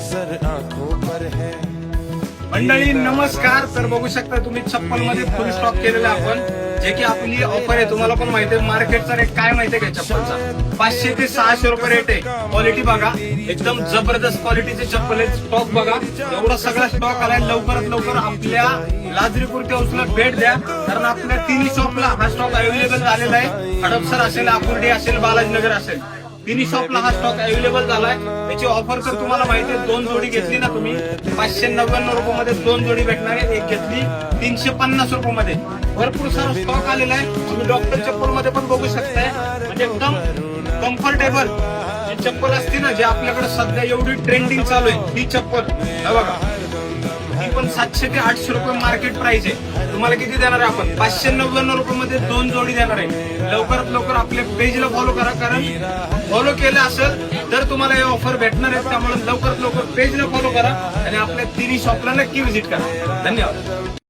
असर आंखों पर है। मंडळी नमस्कार. तर बघू शकता तुम्ही चप्पल मध्ये फुल स्टॉक केलेला आपण, जे की आपली ऑफर आहे. तुम्हाला पण माहिती आहे मार्केटचा रेट काय माहितीये का चप्पलचा? 500 ते 600 रुपये रेट आहे. क्वालिटी बघा, एकदम जबरदस्त क्वालिटीचे चप्पल आहेत. स्टॉक बघा, एवढा सगळा स्टॉक आलाय. लवकरात लवकर आपल्या लाजरीपूरच्या हाऊसला भेट द्या, कारण आपल्या तिन्ही शॉपला हा स्टॉक अवेलेबल झालेला आहे. हडपसर असेल, आकुर्डी असेल, बालाजीनगर असेल, तिन्ही शॉपला हा स्टॉक अवेलेबल झालाय. त्याची ऑफर तर तुम्हाला माहिती आहे, 2 जोडी घेतली ना तुम्ही 599 रुपयामध्ये 2 जोडी भेटणार आहे. एक घेतली 350 रुपयामध्ये. भरपूर सारा स्टॉक आलेला आहे. तुम्ही डॉक्टर चप्पल मध्ये पण बघू शकताय, म्हणजे एकदम कम्फर्टेबल जी चप्पल असते ना, जे आपल्याकडे सध्या एवढी ट्रेंडिंग चालू आहे, ही चप्पल हे बघा, ही पण 700 ते 800 रुपये मार्केट प्राइस आहे. तुम्हाला किती देणार आहे आपण? 599 रुपयामध्ये 2 जोडी देणार आहे. लवकरात लवकर आपल्या पेजला फॉलो करा, कारण फॉलो केलं असेल तर तुम्हाला हे ऑफर भेटणार आहे. त्यामुळे लवकरात लवकर पेजला फॉलो करा आणि आपल्या तिन्ही शॉपला नक्की व्हिजिट करा. धन्यवाद.